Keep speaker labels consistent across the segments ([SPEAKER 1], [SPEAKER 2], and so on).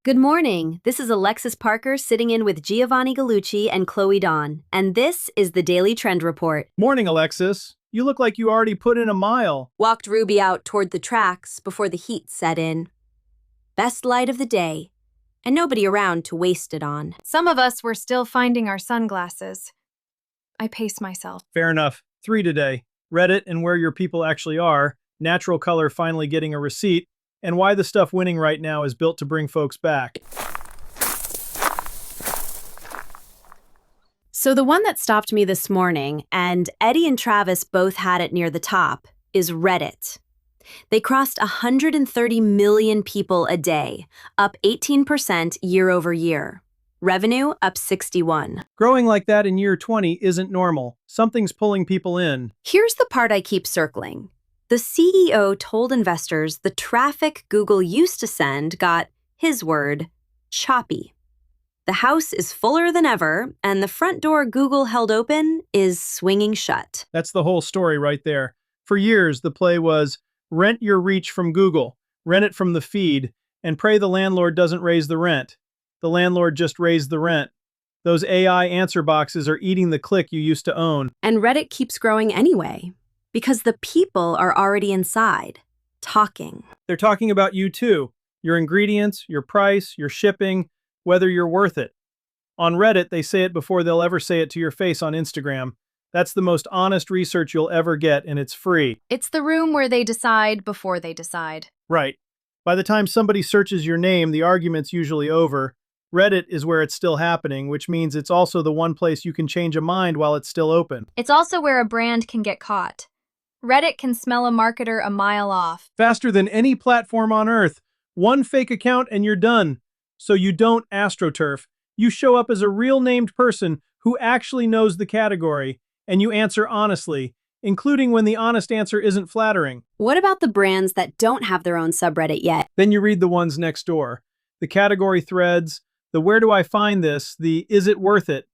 [SPEAKER 1] Good morning. This is Alexis Parker sitting in with Giovanni Gallucci and Chloe Dawn, and this is the Daily Trend Report.
[SPEAKER 2] Morning, Alexis. You look like you already put in a mile.
[SPEAKER 1] Walked Ruby out toward the tracks before the heat set in. Best light of the day, and nobody around to waste it on.
[SPEAKER 3] Some of us were still finding our sunglasses. I pace myself.
[SPEAKER 2] Fair enough. 3 today. Reddit and where your people actually are, natural color finally getting a receipt, and why the stuff winning right now is built to bring folks back.
[SPEAKER 1] So the one that stopped me this morning, and Eddie and Travis both had it near the top, is Reddit. They crossed 130 million people a day, up 18% year over year. Revenue up 61.
[SPEAKER 2] Growing like that in year 20 isn't normal. Something's pulling people in.
[SPEAKER 1] Here's the part I keep circling. The CEO told investors the traffic Google used to send got, his word, choppy. The house is fuller than ever, and the front door Google held open is swinging shut.
[SPEAKER 2] That's the whole story right there. For years, the play was rent your reach from Google, rent it from the feed, and pray the landlord doesn't raise the rent. The landlord just raised the rent. Those AI answer boxes are eating the click you used to own.
[SPEAKER 1] And Reddit keeps growing anyway, because the people are already inside, talking.
[SPEAKER 2] They're talking about you too. Your ingredients, your price, your shipping, whether you're worth it. On Reddit, they say it before they'll ever say it to your face on Instagram. That's the most honest research you'll ever get, and it's free.
[SPEAKER 3] It's the room where they decide before they decide.
[SPEAKER 2] Right. By the time somebody searches your name, the argument's usually over. Reddit is where it's still happening, which means it's also the one place you can change a mind while it's still open.
[SPEAKER 3] It's also where a brand can get caught. Reddit can smell a marketer a mile off.
[SPEAKER 2] Faster than any platform on Earth. One fake account and you're done. So you don't astroturf. You show up as a real named person who actually knows the category, and you answer honestly, including when the honest answer isn't flattering.
[SPEAKER 1] What about the brands that don't have their own subreddit yet?
[SPEAKER 2] Then you read the ones next door. The category threads, the where do I find this, the is it worth it?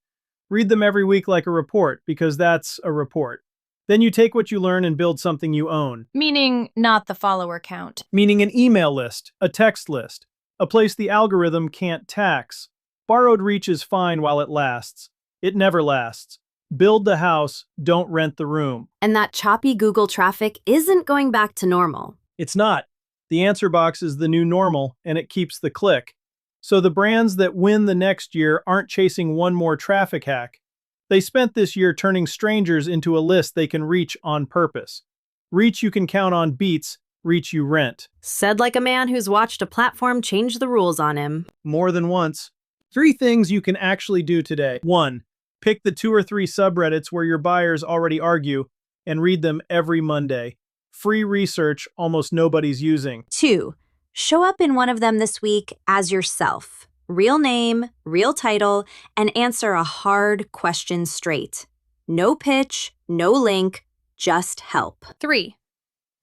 [SPEAKER 2] Read them every week like a report, because that's a report. Then you take what you learn and build something you own.
[SPEAKER 3] Meaning not the follower count.
[SPEAKER 2] Meaning an email list, a text list, a place the algorithm can't tax. Borrowed reach is fine while it lasts. It never lasts. Build the house, don't rent the room.
[SPEAKER 1] And that choppy Google traffic isn't going back to normal.
[SPEAKER 2] It's not. The answer box is the new normal, and it keeps the click. So the brands that win the next year aren't chasing one more traffic hack. They spent this year turning strangers into a list they can reach on purpose. Reach you can count on beats, reach you rent.
[SPEAKER 1] Said like a man who's watched a platform change the rules on him.
[SPEAKER 2] More than once. 3 things you can actually do today. 1. Pick the 2 or 3 subreddits where your buyers already argue and read them every Monday. Free research almost nobody's using.
[SPEAKER 1] 2. Show up in one of them this week as yourself. Real name, real title, and answer a hard question straight. No pitch, no link, just help.
[SPEAKER 3] 3.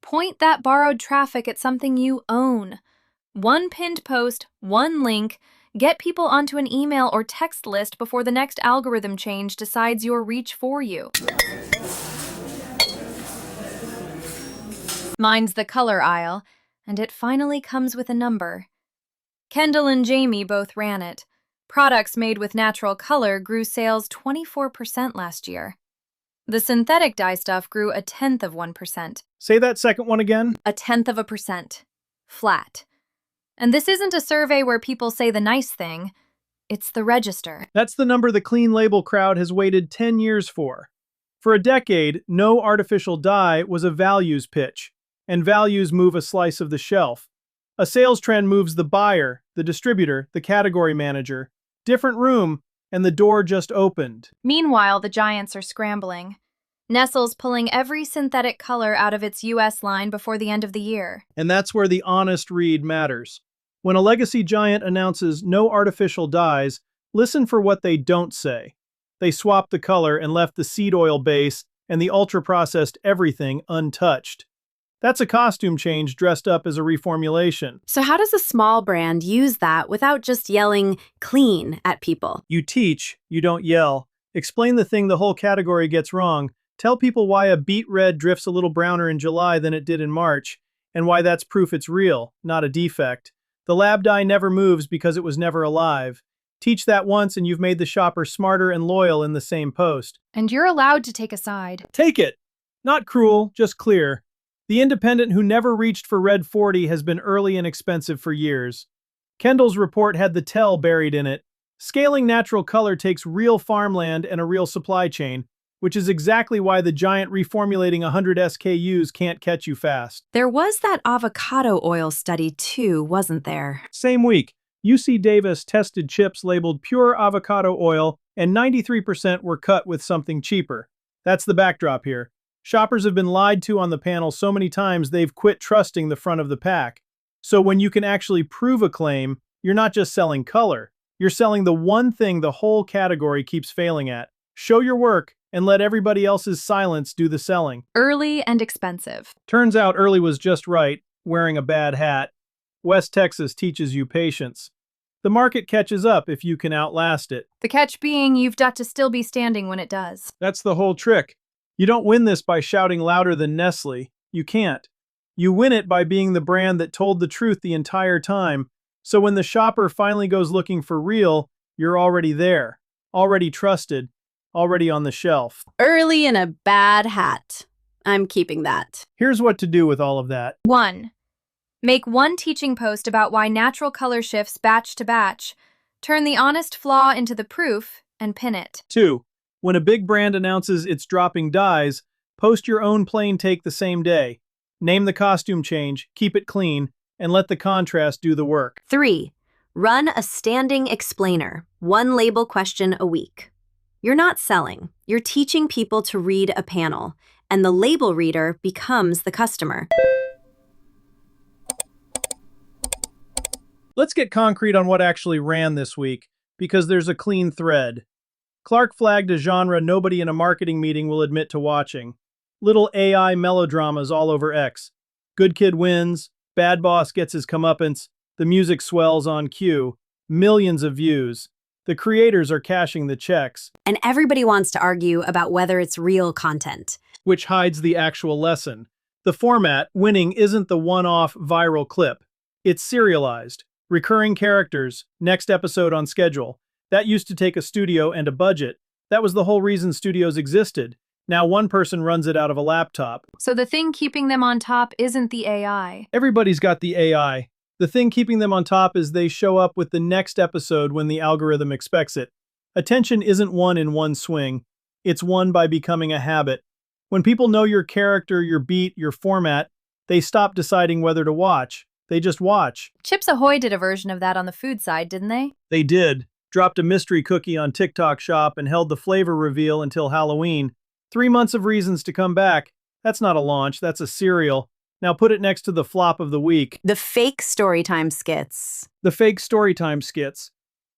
[SPEAKER 3] Point that borrowed traffic at something you own. One pinned post, one link. Get people onto an email or text list before the next algorithm change decides your reach for you. Mine's the color aisle, and it finally comes with a number. Kendall and Jayme both ran it. Products made with natural color grew sales 24% last year. The synthetic dye stuff grew 0.1%.
[SPEAKER 2] Say that second one again.
[SPEAKER 3] 0.1%. Flat. And this isn't a survey where people say the nice thing. It's the register.
[SPEAKER 2] That's the number the clean label crowd has waited 10 years for. For a decade, no artificial dye was a values pitch, and values move a slice of the shelf. A sales trend moves the buyer, the distributor, the category manager. Different room, and the door just opened.
[SPEAKER 3] Meanwhile, the giants are scrambling. Nestle's pulling every synthetic color out of its US line before the end of the year.
[SPEAKER 2] And that's where the honest read matters. When a legacy giant announces no artificial dyes, listen for what they don't say. They swapped the color and left the seed oil base and the ultra-processed everything untouched. That's a costume change dressed up as a reformulation.
[SPEAKER 1] So how does a small brand use that without just yelling clean at people?
[SPEAKER 2] You teach, you don't yell. Explain the thing the whole category gets wrong. Tell people why a beet red drifts a little browner in July than it did in March, and why that's proof it's real, not a defect. The lab dye never moves because it was never alive. Teach that once and you've made the shopper smarter and loyal in the same post.
[SPEAKER 3] And you're allowed to take a side.
[SPEAKER 2] Take it. Not cruel, just clear. The independent who never reached for red 40 has been early and expensive for years. Kendall's report had the tell buried in it. Scaling natural color takes real farmland and a real supply chain, which is exactly why the giant reformulating 100 SKUs can't catch you fast.
[SPEAKER 1] There was that avocado oil study too, wasn't there?
[SPEAKER 2] Same week, UC Davis tested chips labeled pure avocado oil, and 93% were cut with something cheaper. That's the backdrop here. Shoppers have been lied to on the panel so many times they've quit trusting the front of the pack. So when you can actually prove a claim, you're not just selling color. You're selling the one thing the whole category keeps failing at. Show your work and let everybody else's silence do the selling.
[SPEAKER 3] Early and expensive.
[SPEAKER 2] Turns out early was just right, wearing a bad hat. West Texas teaches you patience. The market catches up if you can outlast it.
[SPEAKER 3] The catch being you've got to still be standing when it does.
[SPEAKER 2] That's the whole trick. You don't win this by shouting louder than Nestle. You can't. You win it by being the brand that told the truth the entire time. So when the shopper finally goes looking for real, you're already there, already trusted, already on the shelf.
[SPEAKER 1] Early in a bad hat. I'm keeping that.
[SPEAKER 2] Here's what to do with all of that.
[SPEAKER 3] 1. Make one teaching post about why natural color shifts batch to batch. Turn the honest flaw into the proof and pin it.
[SPEAKER 2] 2. When a big brand announces it's dropping dyes, post your own plain take the same day. Name the costume change, keep it clean, and let the contrast do the work.
[SPEAKER 1] 3. Run a standing explainer, one label question a week. You're not selling, you're teaching people to read a panel, and the label reader becomes the customer.
[SPEAKER 2] Let's get concrete on what actually ran this week, because there's a clean thread. Clark flagged a genre nobody in a marketing meeting will admit to watching. Little AI melodramas all over X. Good kid wins, bad boss gets his comeuppance, the music swells on cue, millions of views. The creators are cashing the checks.
[SPEAKER 1] And everybody wants to argue about whether it's real content.
[SPEAKER 2] Which hides the actual lesson. The format, winning, isn't the one-off viral clip. It's serialized. Recurring characters, next episode on schedule. That used to take a studio and a budget. That was the whole reason studios existed. Now one person runs it out of a laptop.
[SPEAKER 3] So the thing keeping them on top isn't the AI.
[SPEAKER 2] Everybody's got the AI. The thing keeping them on top is they show up with the next episode when the algorithm expects it. Attention isn't won in one swing. It's won by becoming a habit. When people know your character, your beat, your format, they stop deciding whether to watch. They just watch.
[SPEAKER 3] Chips Ahoy did a version of that on the food side, didn't they?
[SPEAKER 2] They did. Dropped a mystery cookie on TikTok Shop and held the flavor reveal until Halloween. 3 months of reasons to come back. That's not a launch, that's a serial. Now put it next to the flop of the week.
[SPEAKER 1] The fake storytime skits.
[SPEAKER 2] The fake storytime skits.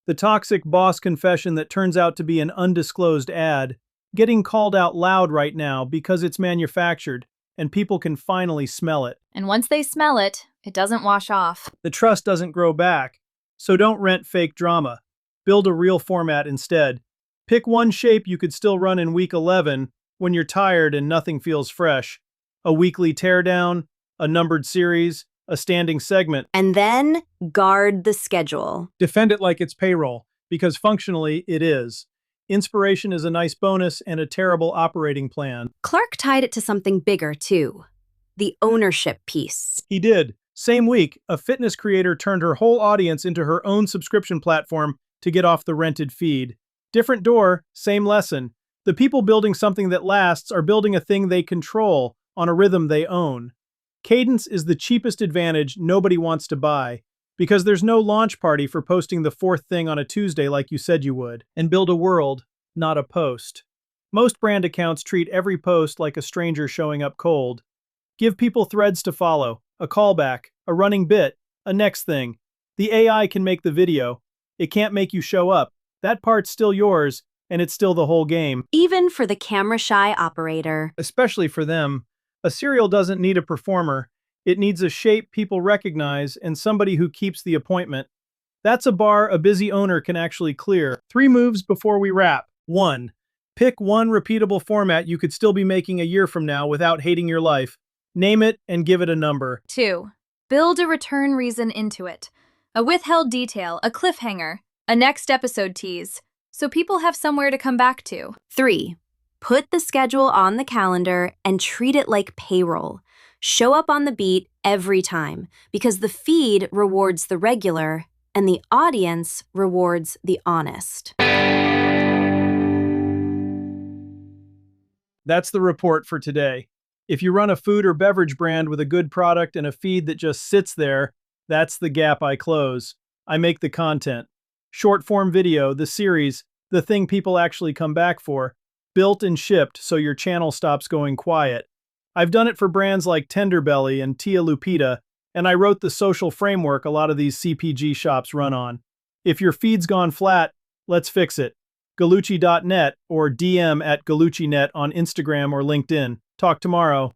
[SPEAKER 2] The toxic boss confession that turns out to be an undisclosed ad. Getting called out loud right now because it's manufactured, and people can finally smell it.
[SPEAKER 3] And once they smell it, it doesn't wash off.
[SPEAKER 2] The trust doesn't grow back. So don't rent fake drama. Build a real format instead. Pick one shape you could still run in week 11 when you're tired and nothing feels fresh. A weekly teardown, a numbered series, a standing segment.
[SPEAKER 1] And then guard the schedule.
[SPEAKER 2] Defend it like it's payroll, because functionally it is. Inspiration is a nice bonus and a terrible operating plan.
[SPEAKER 1] Clark tied it to something bigger, too. The ownership piece.
[SPEAKER 2] He did. Same week, a fitness creator turned her whole audience into her own subscription platform to get off the rented feed. Different door, same lesson. The people building something that lasts are building a thing they control on a rhythm they own. Cadence is the cheapest advantage nobody wants to buy, because there's no launch party for posting the 4th thing on a Tuesday like you said you would. And build a world, not a post. Most brand accounts treat every post like a stranger showing up cold. Give people threads to follow, a callback, a running bit, a next thing. The AI can make the video. It can't make you show up. That part's still yours, and it's still the whole game.
[SPEAKER 1] Even for the camera-shy operator.
[SPEAKER 2] Especially for them. A serial doesn't need a performer. It needs a shape people recognize and somebody who keeps the appointment. That's a bar a busy owner can actually clear. 3 moves before we wrap. 1. Pick one repeatable format you could still be making a year from now without hating your life. Name it and give it a number.
[SPEAKER 3] 2. Build a return reason into it. A withheld detail, a cliffhanger, a next episode tease, so people have somewhere to come back to.
[SPEAKER 1] 3. Put the schedule on the calendar and treat it like payroll. Show up on the beat every time, because the feed rewards the regular and the audience rewards the honest.
[SPEAKER 2] That's the report for today. If you run a food or beverage brand with a good product and a feed that just sits there, that's the gap I close. I make the content. Short-form video, the series, the thing people actually come back for, built and shipped so your channel stops going quiet. I've done it for brands like Tenderbelly and Tia Lupita, and I wrote the social framework a lot of these CPG shops run on. If your feed's gone flat, let's fix it. gallucci.net or DM at gallucci.net on Instagram or LinkedIn. Talk tomorrow.